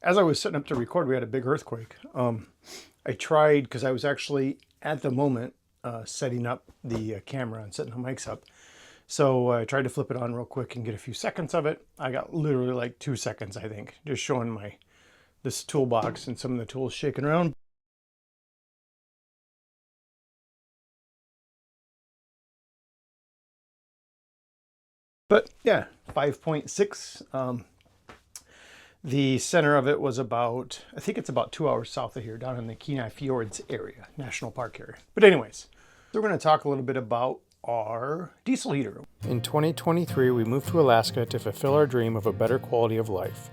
As I was setting up to record, we had a big earthquake. I tried, because I was actually at the moment setting up the camera and setting the mics up. So I tried to flip it on real quick and get a few seconds of it. I got literally like 2 seconds, I think, just showing this toolbox and some of the tools shaking around. But yeah, 5.6. The center of it was about, I think it's about 2 hours south of here, down in the Kenai Fjords area, National Park area. But anyways, we're going to talk a little bit about our diesel heater. In 2023, we moved to Alaska to fulfill our dream of a better quality of life.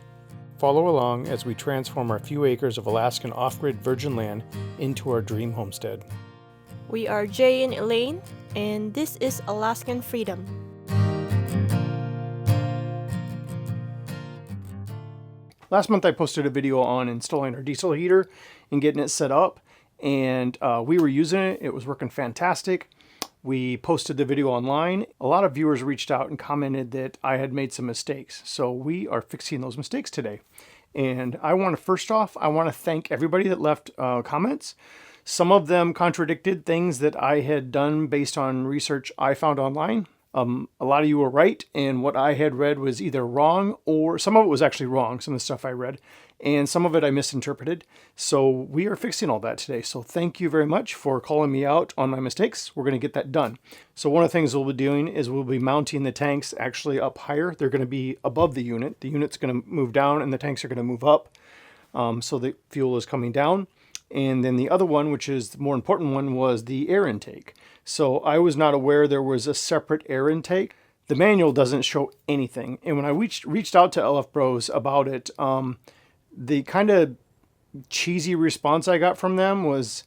Follow along as we transform our few acres of Alaskan off-grid virgin land into our dream homestead. We are Jay and Elaine, and this is Alaskan Freedom. Last month I posted a video on installing our diesel heater and getting it set up, and we were using it. It was working fantastic. We posted the video online. A lot of viewers reached out and commented that I had made some mistakes. So we are fixing those mistakes today. And I want to thank everybody that left comments. Some of them contradicted things that I had done based on research I found online. A lot of you were right, and what I had read was either wrong, or some of it was actually wrong, some of the stuff I read, and some of it I misinterpreted. So we are fixing all that today. So thank you very much for calling me out on my mistakes. We're going to get that done. So one of the things we'll be doing is we'll be mounting the tanks actually up higher. They're going to be above the unit. The unit's going to move down and the tanks are going to move up. So the fuel is coming down. And then the other one, which is the more important one, was the air intake. So I was not aware there was a separate air intake. The manual doesn't show anything. And when I reached out to LF Bros about it, the kind of cheesy response I got from them was,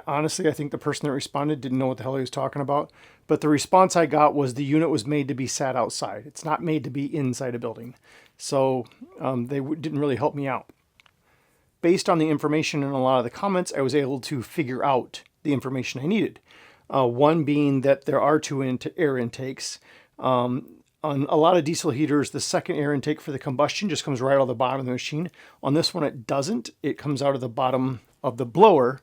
honestly, I think the person that responded didn't know what the hell he was talking about. But the response I got was the unit was made to be sat outside. It's not made to be inside a building. So they didn't really help me out. Based on the information in a lot of the comments, I was able to figure out the information I needed. One being that there are two air intakes. On a lot of diesel heaters, the second air intake for the combustion just comes right out of the bottom of the machine. On this one, it doesn't. It comes out of the bottom of the blower,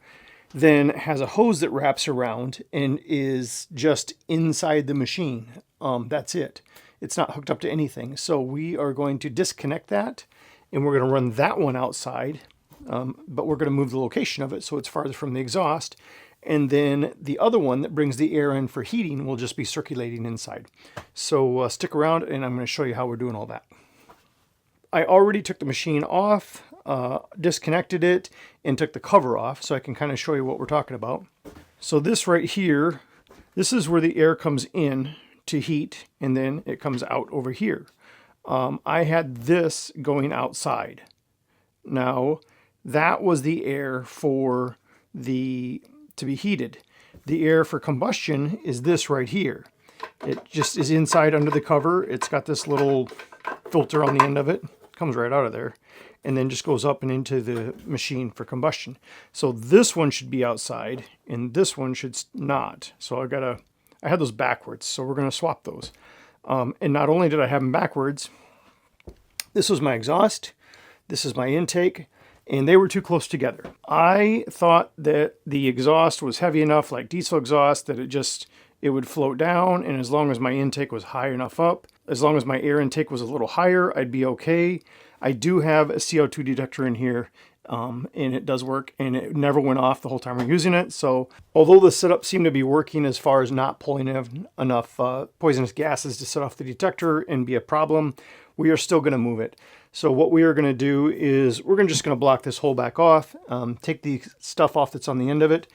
then has a hose that wraps around and is just inside the machine. That's it. It's not hooked up to anything. So we are going to disconnect that, and we're going to run that one outside. But we're going to move the location of it so it's farther from the exhaust. And then the other one that brings the air in for heating will just be circulating inside. So stick around and I'm going to show you how we're doing all that. I already took the machine off, disconnected it, and took the cover off so I can kind of show you what we're talking about. So this right here, this is where the air comes in to heat, and then it comes out over here. I had this going outside. Now, that was the air for to be heated. The air for combustion is this right here. It just is inside under the cover. It's got this little filter on the end of it. Comes right out of there. And then just goes up and into the machine for combustion. So this one should be outside and this one should not. So I had those backwards. So we're going to swap those. And not only did I have them backwards, this was my exhaust. This is my intake. And they were too close together. I thought that the exhaust was heavy enough, like diesel exhaust, that it would float down, and as long as my intake was high enough up, as long as my air intake was a little higher, I'd be okay. I do have a CO2 detector in here, and it does work, and it never went off the whole time we're using it. So although the setup seemed to be working as far as not pulling enough poisonous gases to set off the detector and be a problem, we are still going to move it. So what we are going to do is we're just going to block this hole back off, take the stuff off that's on the end of it,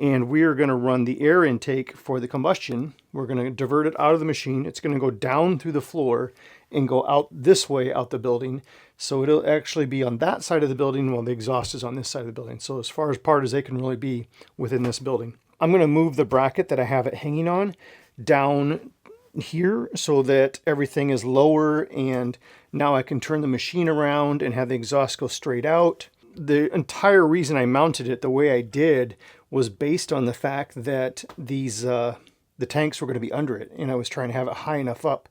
and we are going to run the air intake for the combustion. We're going to divert it out of the machine. It's going to go down through the floor and go out this way out the building. So it'll actually be on that side of the building while the exhaust is on this side of the building. So as far apart as they can really be within this building. I'm going to move the bracket that I have it hanging on down here so that everything is lower, and now I can turn the machine around and have the exhaust go straight out. The entire reason I mounted it the way I did was based on the fact that the tanks were going to be under it, and I was trying to have it high enough up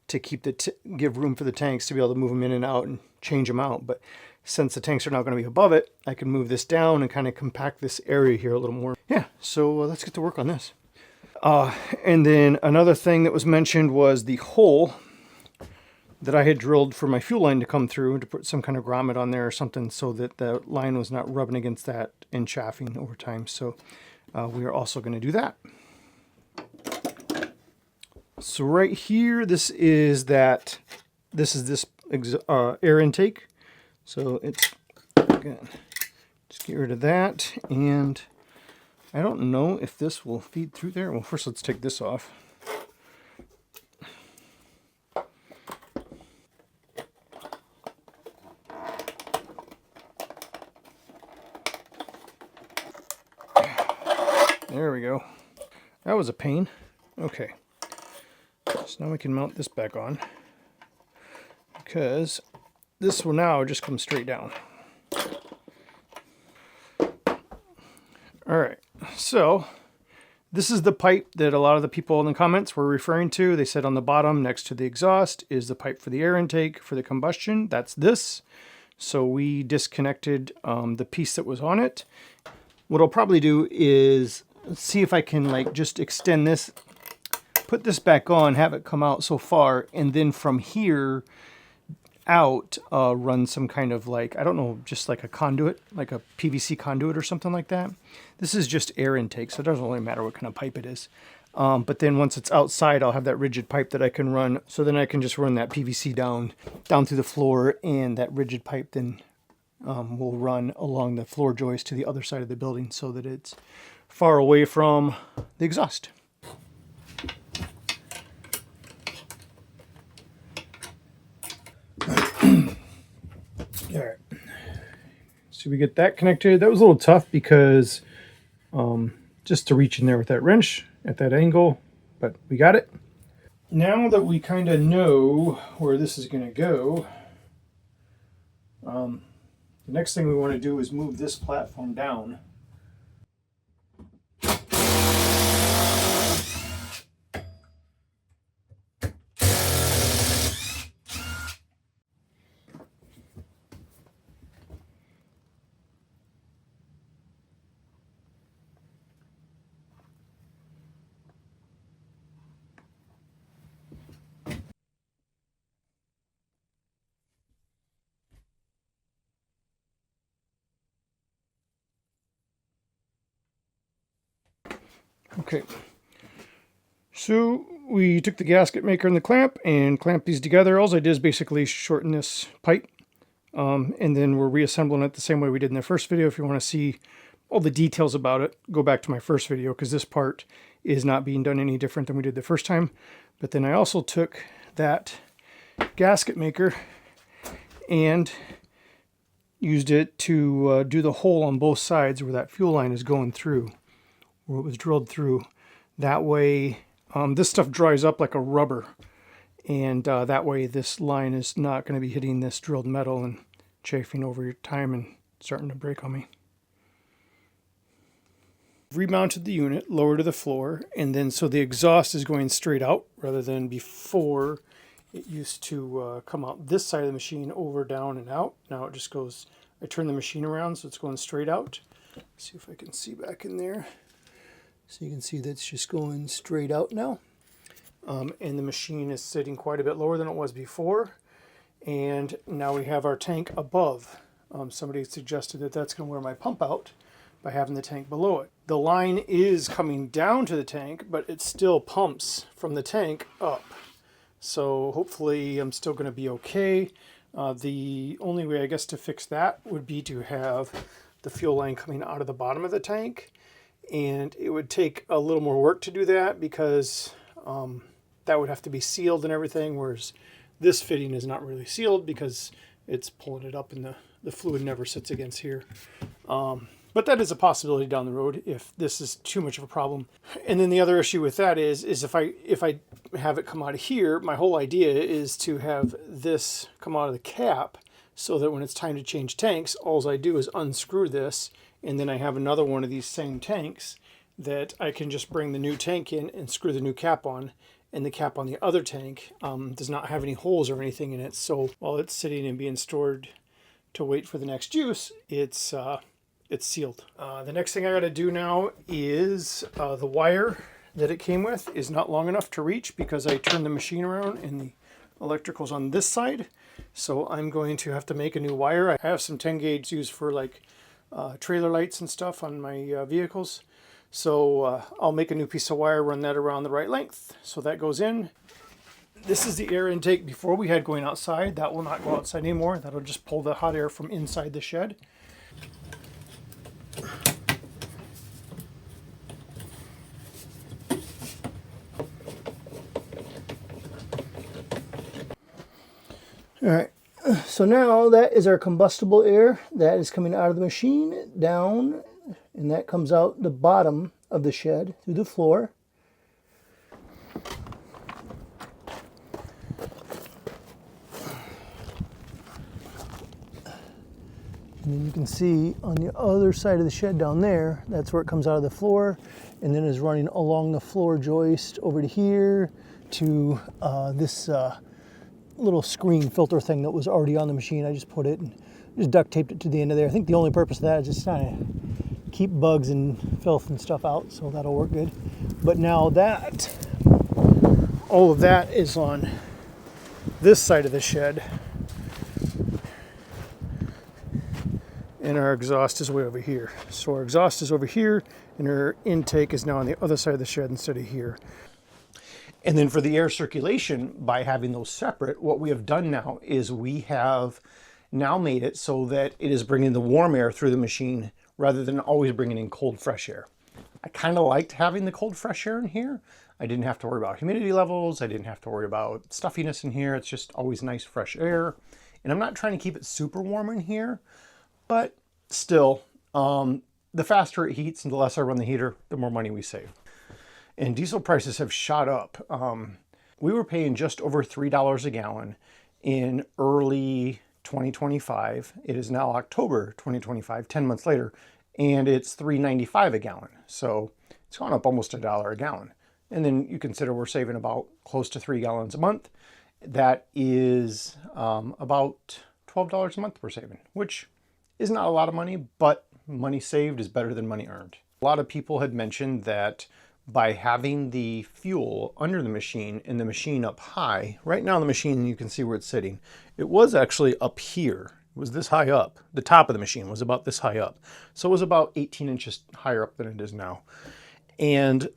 to keep give room for the tanks to be able to move them in and out and change them out. But since the tanks are now going to be above it, I can move this down and kind of compact this area here a little more. Yeah, so let's get to work on this. And then another thing that was mentioned was the hole that I had drilled for my fuel line to come through, to put some kind of grommet on there or something so that the line was not rubbing against that and chafing over time. So we are also going to do that. So right here, this is this air intake. So it's, again, just get rid of that. And I don't know if this will feed through there. Well, first let's take this off. There we go. That was a pain. Okay. So now we can mount this back on, because this will now just come straight down. Alright, so this is the pipe that a lot of the people in the comments were referring to. They said on the bottom next to the exhaust is the pipe for the air intake for the combustion. That's this. So we disconnected the piece that was on it. What I'll probably do is see if I can like just extend this, put this back on, have it come out so far, and then from here out run some kind of like, I don't know, just like a conduit, like a PVC conduit or something like that. This is just air intake, so it doesn't really matter what kind of pipe it is. But then once it's outside, I'll have that rigid pipe that I can run, so then I can just run that PVC down through the floor, and that rigid pipe then will run along the floor joist to the other side of the building so that it's far away from the exhaust. Alright, so we get that connected. That was a little tough because just to reach in there with that wrench at that angle, but we got it. Now that we kind of know where this is going to go, the next thing we want to do is move this platform down. Okay, so we took the gasket maker and the clamp and clamped these together. All I did is basically shorten this pipe, and then we're reassembling it the same way we did in the first video. If you want to see all the details about it, go back to my first video, because this part is not being done any different than we did the first time. But then I also took that gasket maker and used it to do the hole on both sides where that fuel line is going through, where it was drilled through. That way this stuff dries up like a rubber, and that way this line is not going to be hitting this drilled metal and chafing over time and starting to break on me. Remounted the unit lower to the floor, and then so the exhaust is going straight out rather than before it used to come out this side of the machine, over, down, and out. Now it just goes, I turn the machine around so it's going straight out. Let's see if I can see back in there. So you can see that's just going straight out now. And the machine is sitting quite a bit lower than it was before. And now we have our tank above. Somebody suggested that that's going to wear my pump out by having the tank below it. The line is coming down to the tank, but it still pumps from the tank up. So hopefully I'm still going to be okay. The only way, I guess, to fix that would be to have the fuel line coming out of the bottom of the tank. And it would take a little more work to do that, because that would have to be sealed and everything, whereas this fitting is not really sealed because it's pulling it up and the fluid never sits against here. But that is a possibility down the road if this is too much of a problem. And then the other issue with that is if I have it come out of here, my whole idea is to have this come out of the cap so that when it's time to change tanks, all I do is unscrew this, and then I have another one of these same tanks that I can just bring the new tank in and screw the new cap on. And the cap on the other tank does not have any holes or anything in it. So while it's sitting and being stored to wait for the next juice, it's sealed. The next thing I got to do now is the wire that it came with is not long enough to reach because I turned the machine around and the electrical's on this side. So I'm going to have to make a new wire. I have some 10 gauge used for like trailer lights and stuff on my vehicles. So I'll make a new piece of wire, run that around the right length. So that goes in. This is the air intake before we had going outside. That will not go outside anymore. That'll just pull the hot air from inside the shed. All right, so now that is our combustible air that is coming out of the machine down, and that comes out the bottom of the shed through the floor. And then you can see on the other side of the shed down there, that's where it comes out of the floor, and then is running along the floor joist over to here to this little screen filter thing that was already on the machine. I just put it and just duct taped it to the end of there. I think the only purpose of that is just kind of keep bugs and filth and stuff out, so that'll work good. But now that all of that is on this side of the shed, and our exhaust is way over here. So our exhaust is over here, and our intake is now on the other side of the shed instead of here. And then for the air circulation, by having those separate, what we have done now is we have now made it so that it is bringing the warm air through the machine rather than always bringing in cold, fresh air. I kind of liked having the cold, fresh air in here. I didn't have to worry about humidity levels. I didn't have to worry about stuffiness in here. It's just always nice, fresh air. And I'm not trying to keep it super warm in here, but still, the faster it heats and the less I run the heater, the more money we save. And diesel prices have shot up. We were paying just over $3 a gallon in early 2025. It is now October 2025, 10 months later, and it's $3.95 a gallon. So it's gone up almost $1 a gallon. And then you consider we're saving about close to 3 gallons a month. That is about $12 a month we're saving, which is not a lot of money, but money saved is better than money earned. A lot of people had mentioned that by having the fuel under the machine and the machine up high, right now the machine, you can see where it's sitting. It was actually up here. It was this high up. The top of the machine was about this high up. So it was about 18 inches higher up than it is now. And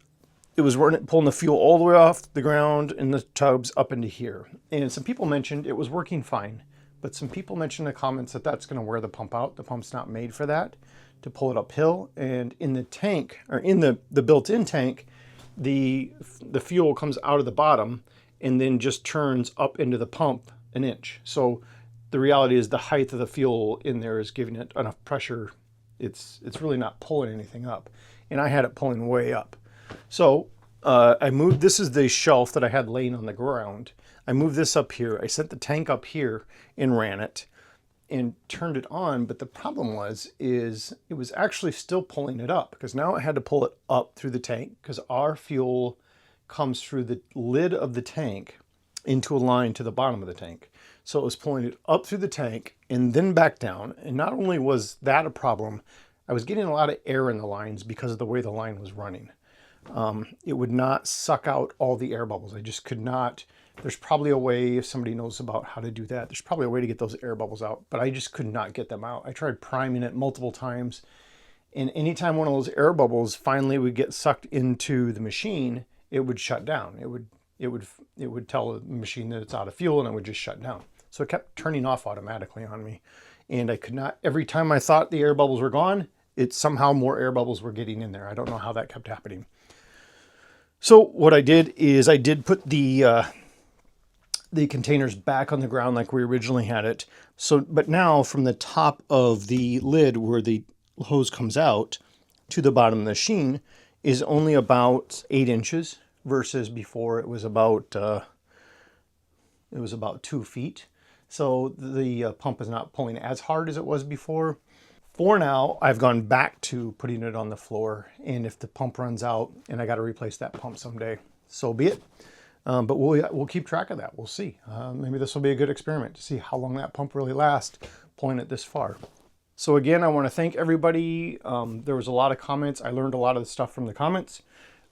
it was pulling the fuel all the way off the ground in the tubs up into here. And some people mentioned it was working fine, but some people mentioned in the comments that that's going to wear the pump out. The pump's not made for that, to pull it uphill. And in the tank, or in the built-in tank, the fuel comes out of the bottom and then just turns up into the pump an inch. So the reality is the height of the fuel in there is giving it enough pressure. It's really not pulling anything up. And I had it pulling way up. So I moved, this is the shelf that I had laying on the ground. I moved this up here. I set the tank up here and ran it and turned it on. But the problem is it was actually still pulling it up, because now I had to pull it up through the tank, because our fuel comes through the lid of the tank into a line to the bottom of the tank. So it was pulling it up through the tank and then back down. And not only was that a problem, I was getting a lot of air in the lines because of the way the line was running. It would not suck out all the air bubbles. I just could not. There's probably a way, if somebody knows about how to do that, there's probably a way to get those air bubbles out, but I just could not get them out. I tried priming it multiple times, and anytime one of those air bubbles finally would get sucked into the machine, it would shut down. It would tell the machine that it's out of fuel, and it would just shut down. So it kept turning off automatically on me, and I could not. Every time I thought the air bubbles were gone, it's somehow more air bubbles were getting in there. I don't know how that kept happening. So what I did is I did put the containers back on the ground like we originally had it. So, but now from the top of the lid where the hose comes out to the bottom of the machine is only about 8 inches versus before it was about 2 feet. So the pump is not pulling as hard as it was before. For now, I've gone back to putting it on the floor, and if the pump runs out and I got to replace that pump someday, so be it. But we'll keep track of that. We'll see. Maybe this will be a good experiment to see how long that pump really lasts. pulling it this far. So again, I want to thank everybody. There was a lot of comments. I learned a lot of the stuff from the comments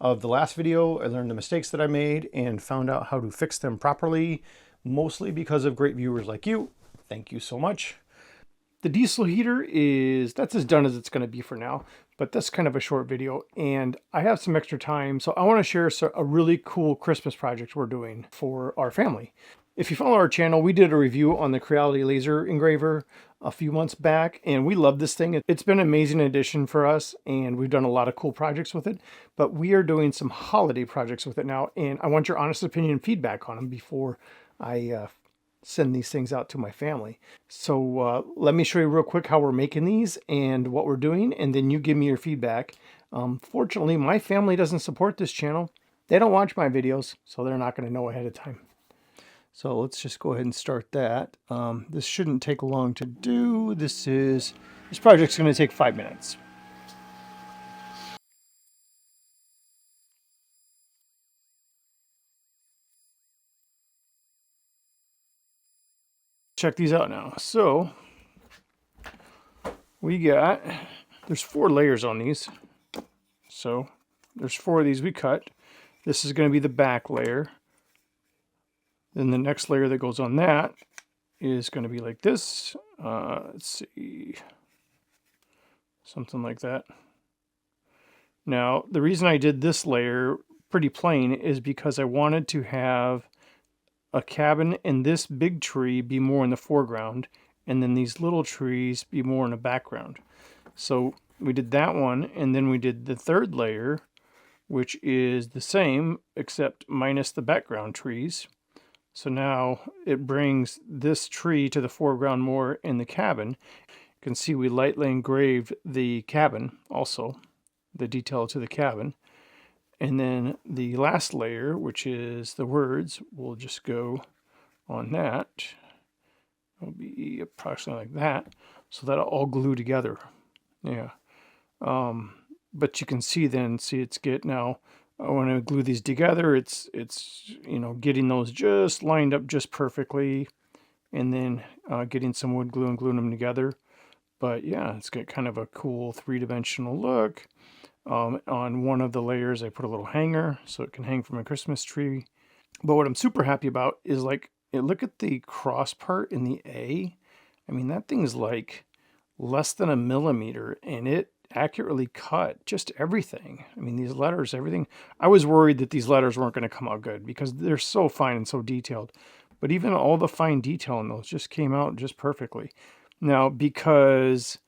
of the last video. I learned the mistakes that I made and found out how to fix them properly, mostly because of great viewers like you. Thank you so much. The diesel heater that's as done as it's going to be for now, but that's kind of a short video and I have some extra time. So I want to share a really cool Christmas project we're doing for our family. If you follow our channel, we did a review on the Creality laser engraver a few months back, and we love this thing. It's been an amazing addition for us, and we've done a lot of cool projects with it, but we are doing some holiday projects with it now, and I want your honest opinion and feedback on them before I send these things out to my family. So let me show you real quick how we're making these and what we're doing, and then you give me your feedback. Fortunately, my family doesn't support this channel. They don't watch my videos, so they're not going to know ahead of time. So let's just go ahead and start that. This shouldn't take long to do. This project's going to take 5 minutes. Check these out now. So there's 4 layers on these. So there's 4 of these we cut. This is going to be the back layer. Then the next layer that goes on that is going to be like this. Let's see. Something like that. Now, the reason I did this layer pretty plain is because I wanted to have a cabin and this big tree be more in the foreground, and then these little trees be more in the background. So we did that one, and then we did the third layer, which is the same except minus the background trees. So now it brings this tree to the foreground more in the cabin. You can see we lightly engraved the cabin also, the detail to the cabin. And then the last layer, which is the words, will just go on that. It'll be approximately like that. So that'll all glue together. Yeah. But you can see now, when I glue these together, it's getting those just lined up just perfectly, and then getting some wood glue and gluing them together. But yeah, it's got kind of a cool 3-dimensional look. On one of the layers, I put a little hanger so it can hang from a Christmas tree. But what I'm super happy about is look at the cross part in the A. I mean, that thing's like less than 1 millimeter, and it accurately cut just everything. I mean, these letters, everything. I was worried that these letters weren't going to come out good because they're so fine and so detailed. But even all the fine detail in those just came out just perfectly. Now, because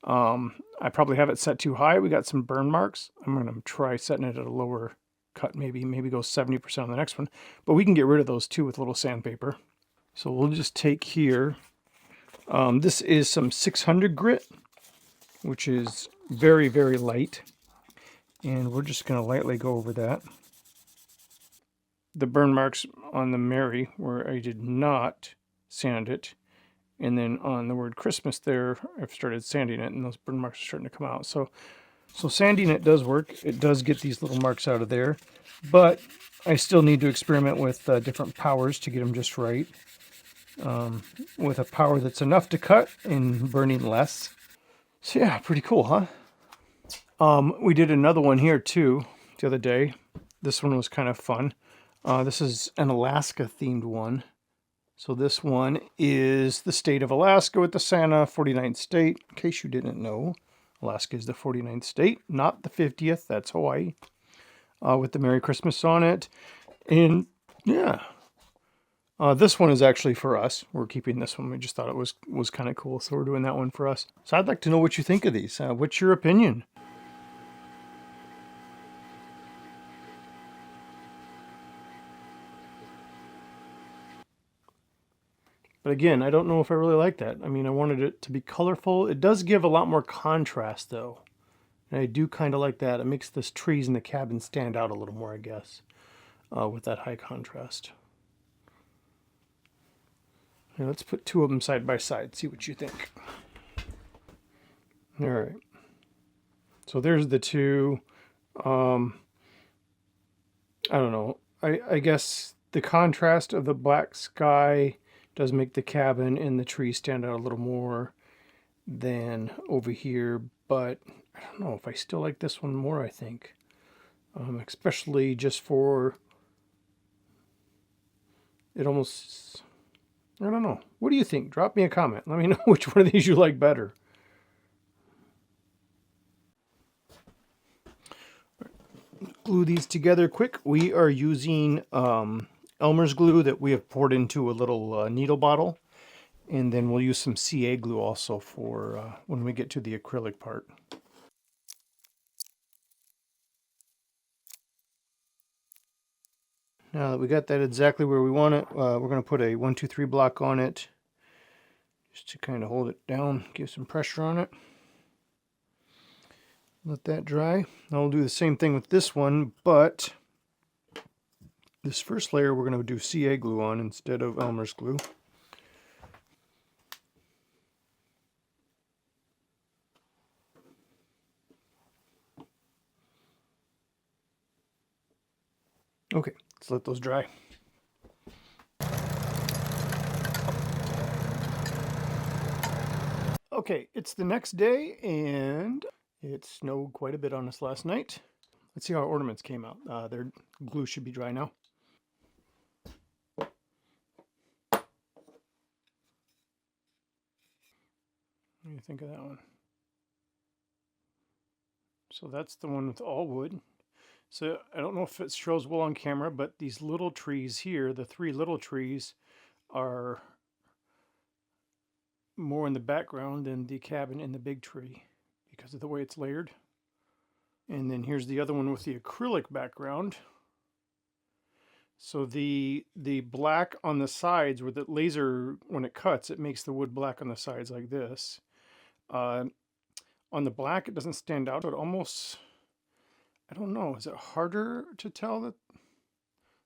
I probably have it set too high, we got some burn marks. I'm going to try setting it at a lower cut, maybe go 70% on the next one. But we can get rid of those too with a little sandpaper. So we'll just take here. This is some 600 grit, which is very, very light. And we're just going to lightly go over that. The burn marks on the Mary, where I did not sand it. And then on the word Christmas there, I've started sanding it, and those burn marks are starting to come out. So sanding it does work. It does get these little marks out of there. But I still need to experiment with different powers to get them just right. With a power that's enough to cut and burning less. So yeah, pretty cool, huh? We did another one here too the other day. This one was kind of fun. This is an Alaska themed one. So this one is the state of Alaska with the Santa, 49th state. In case you didn't know, Alaska is the 49th state, not the 50th. That's Hawaii. With the Merry Christmas on it. And yeah, this one is actually for us. We're keeping this one. We just thought it was kind of cool, so we're doing that one for us. So I'd like to know what you think of these. What's your opinion? But again, I don't know if I really like that. I mean, I wanted it to be colorful. It does give a lot more contrast, though. And I do kind of like that. It makes the trees in the cabin stand out a little more, I guess, with that high contrast. Now let's put 2 of them side by side, see what you think. All right. So there's the 2. I don't know. I guess the contrast of the black sky Does make the cabin and the tree stand out a little more than over here, but I don't know if I still like this one more, I think. Especially just for it almost, I don't know. What do you think? Drop me a comment. Let me know which one of these you like better. Glue these together quick. We are using Elmer's glue that we have poured into a little needle bottle. And then we'll use some CA glue also for when we get to the acrylic part. Now that we got that exactly where we want it, we're going to put a 1, 2, 3 block on it just to kind of hold it down, give some pressure on it. Let that dry. Now we'll do the same thing with this one, but this first layer we're going to do CA glue on instead of Elmer's glue. Okay, let's let those dry. Okay, it's the next day and it snowed quite a bit on us last night. Let's see how our ornaments came out. Their glue should be dry now. What do you think of that one? So that's the one with all wood. So I don't know if it shows well on camera, but these little trees here, the 3 little trees, are more in the background than the cabin and the big tree because of the way it's layered. And then here's the other one with the acrylic background. So the black on the sides where the laser, when it cuts, it makes the wood black on the sides like this. On the black, it doesn't stand out. It almost, I don't know, is it harder to tell that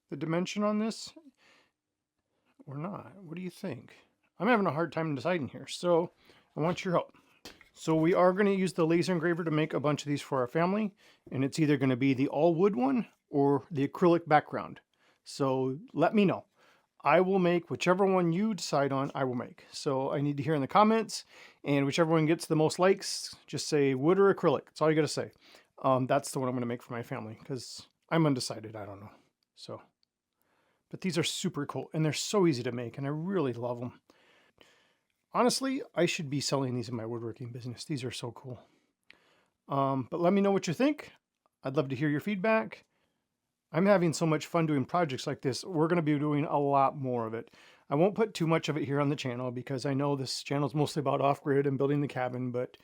the dimension on this or not? What do you think? I'm having a hard time deciding here, so I want your help. So we are going to use the laser engraver to make a bunch of these for our family, and it's either going to be the all wood one or the acrylic background. So let me know. I will make whichever one you decide on, I will make. So I need to hear in the comments, and whichever one gets the most likes, just say wood or acrylic. That's all you got to say. That's the one I'm going to make for my family because I'm undecided. I don't know. So, but these are super cool and they're so easy to make and I really love them. Honestly, I should be selling these in my woodworking business. These are so cool. But let me know what you think. I'd love to hear your feedback. I'm having so much fun doing projects like this. We're going to be doing a lot more of it. I won't put too much of it here on the channel because I know this channel is mostly about off-grid and building the cabin, but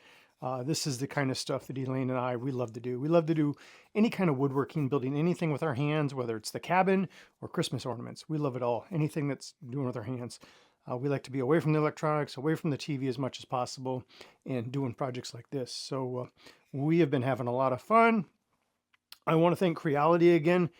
this is the kind of stuff that Elaine and we love to do. We love to do any kind of woodworking, building anything with our hands, whether it's the cabin or Christmas ornaments. We love it all. Anything that's doing with our hands. We like to be away from the electronics, away from the TV as much as possible, and doing projects like this. So we have been having a lot of fun. I want to thank Creality again.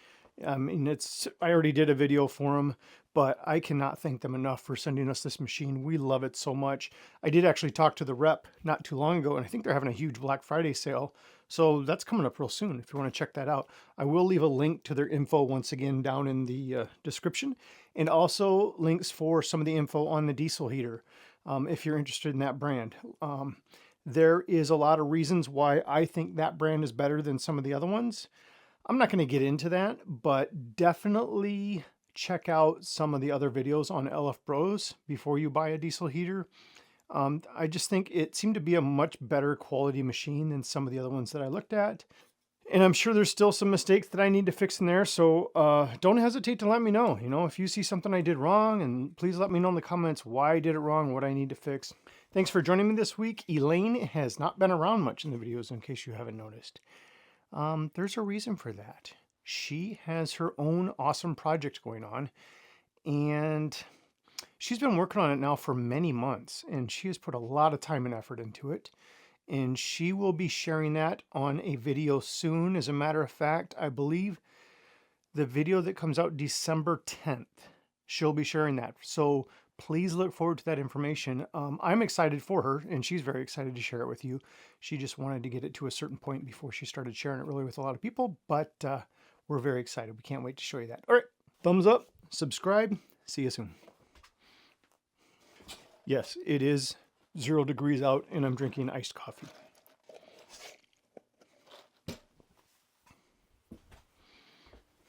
I mean, I already did a video for them, but I cannot thank them enough for sending us this machine. We love it so much. I did actually talk to the rep not too long ago, and I think they're having a huge Black Friday sale. So that's coming up real soon if you want to check that out. I will leave a link to their info once again down in the description, and also links for some of the info on the diesel heater if you're interested in that brand. There is a lot of reasons why I think that brand is better than some of the other ones. I'm not going to get into that, but definitely check out some of the other videos on LF Bros before you buy a diesel heater. I just think it seemed to be a much better quality machine than some of the other ones that I looked at. And I'm sure there's still some mistakes that I need to fix in there. So don't hesitate to let me know. You know, if you see something I did wrong, and please let me know in the comments why I did it wrong, what I need to fix. Thanks for joining me this week. Elaine has not been around much in the videos in case you haven't noticed. There's a reason for that. She has her own awesome project going on, and she's been working on it now for many months, and she has put a lot of time and effort into it, and she will be sharing that on a video soon. As a matter of fact, I believe the video that comes out December 10th, she'll be sharing that. So please look forward to that information. I'm excited for her, and she's very excited to share it with you. She just wanted to get it to a certain point before she started sharing it really with a lot of people, but we're very excited. We can't wait to show you that. All right, thumbs up, subscribe. See you soon. Yes, it is 0 degrees out and I'm drinking iced coffee.